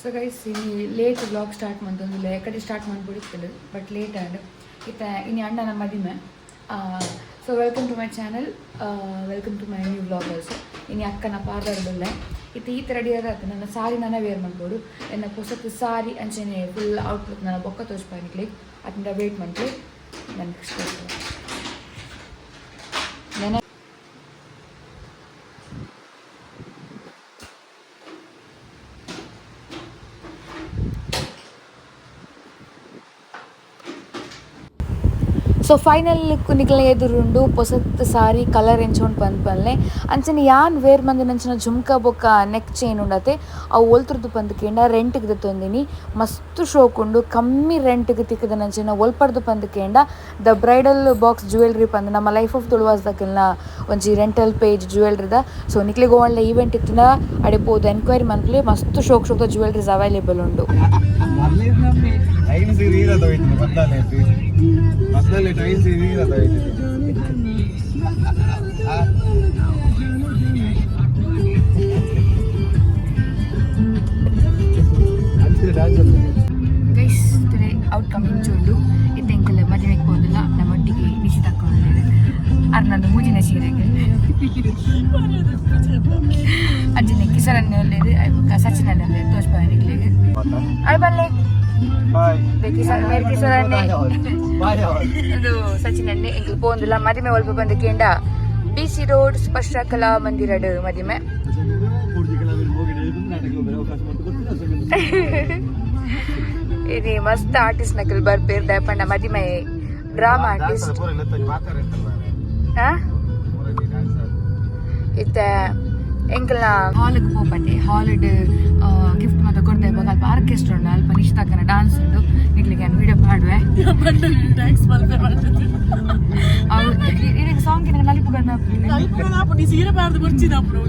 so guys ಇಲ್ಲಿ late vlog start ಮಾಡ್ತಂದಿಲ್ಲ ಯಾಕಡೆ ಸ್ಟಾರ್ಟ್ ಮಾಡಿಬಿಡ್ತಿಲ್ಲ ಬಟ್ ಲೇಟ್ ಆ್ಯಂಡ್ ಇತ್ತ ಇನ್ನು ಅಣ್ಣನ ಮದಿಮೆ so welcome to my channel welcome to my new vlog also ಇನ್ನು ಅಕ್ಕನ ಪಾರ್ಲರ್ದಲ್ಲ ಇತ್ತು ಈ ಥರ ರೆಡಿ ಆದ ನನ್ನ ಸಾರಿ ನಾನು ವೇರ್ ಮಾಡ್ಬೋದು ನನ್ನ ಹೊಸತು ಸಾರಿ ಅಂಚೆನೆ ಫುಲ್ ಔಟ್ಲುಕ್ ನನ್ನ ಬೊಕ್ಕ ತೋರಿಸ್ಪಾಯಿಕ್ಲಿ ಅದರಿಂದ ವೇಟ್ ಮಾಡ್ಲಿ ನನಗೆ ಇಷ್ಟ ನೆನೆ ಸೊ ಫೈನಲ್ ಕುನಿಗಳ ಎದುರುಂಡು ಪೊಸತ್ ಸಾರಿ ಕಲರ್ ಎಂಚೊಂಡು ಪಂದ್ಪಲ್ಲೆ ಅಂಚನೆ ಯಾನ್ ವೇರ್ ಮಂದಿ ನಂಚಿನ ಜುಮ್ಕ ಬೊಕ್ಕ ನೆಕ್ ಚೈನ್ ಉಂಡತೆ ಅವು ಒಲ್ತರದ್ದು ಪಂದ್ಕೇಂಡ ರೆಂಟ್ಗೆ ತಂದಿನಿ ಮಸ್ತ್ ಶೋಕ್ ಉಂಡು ಕಮ್ಮಿ ರೆಂಟ್ಗೆ ತಿಕ್ಕದ ನಂಚಿನ ಒಲ್ಪಡ್ದು ಪಂದ್ಕೇಂಡ ದ ಬ್ರೈಡಲ್ ಬಾಕ್ಸ್ ಜ್ಯುವೆಲ್ರಿ ಪಂದ್ ನಮ್ಮ ಲೈಫ್ ಆಫ್ ತುಳುವಾಸ್ದಕ್ಕೆಲ್ಲ ಒಂಜಿ ರೆಂಟಲ್ ಪೇಜ್ ಜ್ಯುವೆಲ್ರಿದ ಸೊ ನಿಕ್ಲಿಗೆ ಒಳ್ಳೆ ಈವೆಂಟ್ ಇತ್ತಿನ ಅಡೆ ಪೋದು ಎನ್ಕ್ವೈರಿ ಮಂತ್ಲಿ ಮಸ್ತ್ ಶೋಕ್ದ ಜ್ಯುವೆಲ್ರೀಸ್ ಅವೈಲೇಬಲ್ ಉಂಡು ಗೈಸ್ ಟುಡೇ ಔಟ್ಕಮಿಂಗ್ ಚೂಡು ಇತ್ತೆಂಕಲ್ ಮದುವೆಗೆ ಹೋದಿಲ್ಲ ನಮ್ಮೊಟ್ಟಿಗೆ ನಿಶ್ಚಿತ ಹಾಕೊಂಡಿದ್ದೇವೆ ಅದು ನಂದು ಮೂಜಿನ ಸೀರೆಗೆ ಅಂಜಿನ ಕಿಸರನ್ನೇ ಒಳ್ಳೆಯದು ಸಚಿನನ್ನೇ ಒಳ್ಳೆಯದು ತೋರಿಸ್ಬಾರಿಗೆ ಅಳು ಬಲ್ಲೆ ಇದು ಸಚಿನನ್ನೇ ಎಂಕಲ್ ಪೋಂದಿಲ್ಲ ಮದಿಮೆ ಒಲ್ಪ ಬಂದಕೇಂಡ BC ರೋಡ್ ಸ್ಪಷ್ಟ ಕಲಾ ಮಂದಿರಡ್ ಮದಿಮೆ ಇದು ಮಸ್ತ್ ಆರ್ಟಿಸ್ಟ್ ನಕಲ್ ಬರ್ಪೇರ್ ದಯಪಂಡ ಮದಿಮೆ ಡ್ರಾಮಾ ಆರ್ಟಿಸ್ಟ್ ಇತ್ತ ಎಂಕಲ್ನ ಹಾಲ್ಗೆ ಹೋಗ್ಬಂಡೆ ಹಾಲಿಡ್ ಗಿಫ್ಟ್ ಮತ್ತೆ ಕೊಡ್ತಾ ಇವಾಗ ಅಲ್ಪ ಆರ್ಕೆಸ್ಟ್ರಾ ಉಂಡು ಅಲ್ಪ ನಿಶ್ಚಿತಾಕನ ಡಾನ್ಸ್ ಉಂಡು ನಿಗ್ಲಿಗೆ ನಾನು ವಿಡಿಯೋ ಮಾಡುವೆ ಇದಕ್ಕೆ ಸಾಂಗ್ ನನಗೆ ನಲಿಪು ನೀ ಸೀರೆ ಬಾರ್ದು ಬರ್ಚಿದಪ್ಪು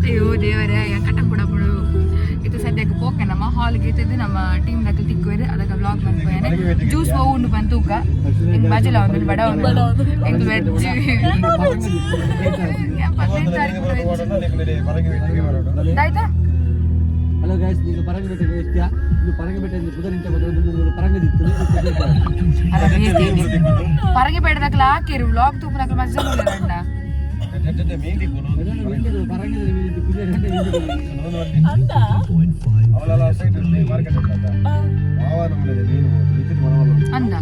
ಅಯ್ಯೋ ದೇವರೇ ಕಟ್ಟ ಬಿಡಬಿಡು ಇದು ಸದ್ಯಕ್ಕೆ ಪೋಕೆ ನಮ್ಮ ಹಾಲ್ಗೆ ಇತ್ತಿದ್ದು ನಮ್ಮ ಟೀಮ್ ದಾಖಲೆ ತಿಕ್ಕುವೇರು ಅದಕ್ಕೆ ವ್ಲಾಗ್ ಬಂದ್ಪೋಯಾನೆ ಜ್ಯೂಸ್ ಉಂಡು ಬಂತೂಕ ಹಿಂಗೆ ಬಾಜಿಲ ಒಂದು ಬಡ ಒಂದು ಹಿಂಗೆ ವೆಜ್ 15 ತಾರೀಕು ಆಯ್ತಾ ಹಲೋ ಗೈಸ್ ನೀವು ಪರಂಗಬೆಟ್ಟ ವ್ಯವಸ್ಥೆ ಇದು ಪರಂಗಬೆಟ್ಟ ಬುಧನಿಂದ ಒಂದು ಪರಂಗದಿತ್ತು ಪರಂಗಬೆಟ್ಟದಕ್ಕೆ ಹಾಕಿರು ವ್ಲಾಗ್ ತೂಪನಕ್ಕೆ ಮಜಾ ನೋಡೋಣ ಅಂದ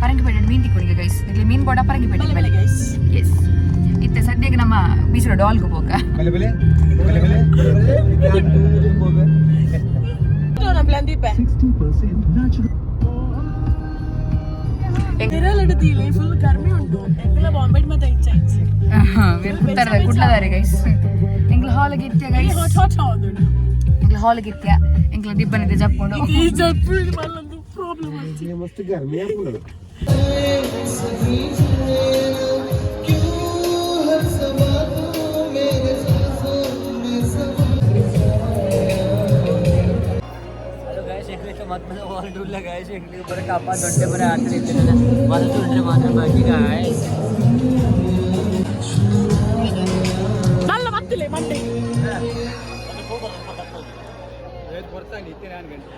ಪರಂಗಿಪೇಟೆ ಮೀನ್ ತಿಕ್ಕೊಡಿಗೆ ಗೈಸ್ ಇಲ್ಲಿ ಮೀನ್ ಬೋಡ ಪರಂಗಿಪೇಟೆ ಎಸ್ ಇತ್ತೆ ಸದ್ಯಕ್ಕೆ ನಮ್ಮ ಬೀಚ್ ಡಾಲ್ಗೆ ಹೋಗ ಕುಟ್ಲದಾರೆ ಗೈಸ್ ಎಂಗ್ಲ ಹಾಲ್ಗೆ ಇತ್ಯ ಗೈಸ್ ಎಂಗ್ಲ ಹಾಲ್ಗೆ ಇತ್ಯ ಎಂಗ್ಲ ದಿಬ್ಬನಿದೆ ಜಪ್ಕೊಂಡು ಮತ್ತೆ ಹೊರಟುಲ್ಲ ಗಾಯಸ್ ಎಂಗ್ಲಿಗೆ ಬರ ಕಾಪ ದೊಡ್ಡ ಬರ ಆಗ್ತಿರ್ತೀನಿ ಮೊದಲು ಉಂಡ್ರೆ ಮಾತ್ರ ಬಾಕಿ ಗಾಯಸ್ നല്ല മത്തില്ലേ മണ്ടേ ಬರ್ತಾನೆ ಇತ್ತೆ ನಾನು ಗಂಟೆ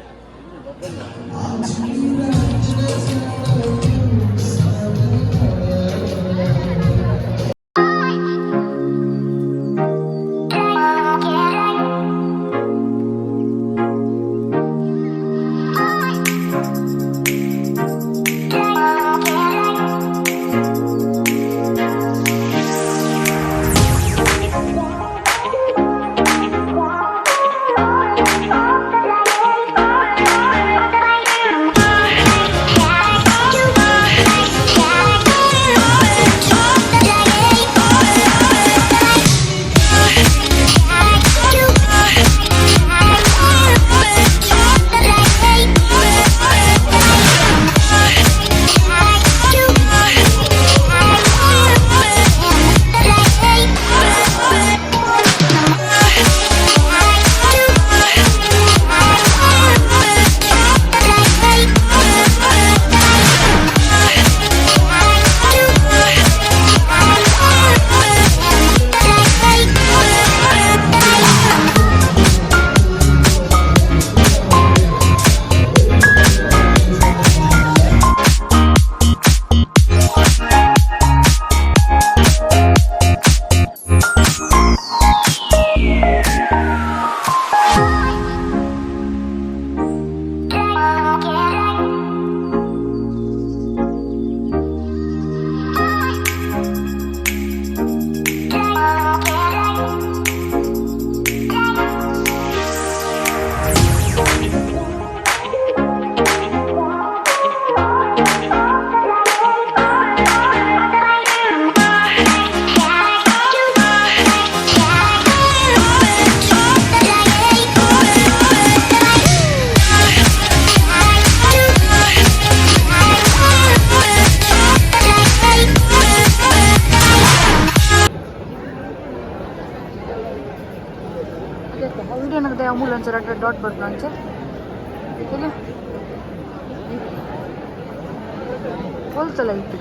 अमूल ಒಂಚೂರು ಅಡ್ಡ ಡಾಟ್ ಬರ್ತು ಅಂಚೆ ಇಲ್ಲಿ ಹೋಲ್ಸಲ ಇತ್ತು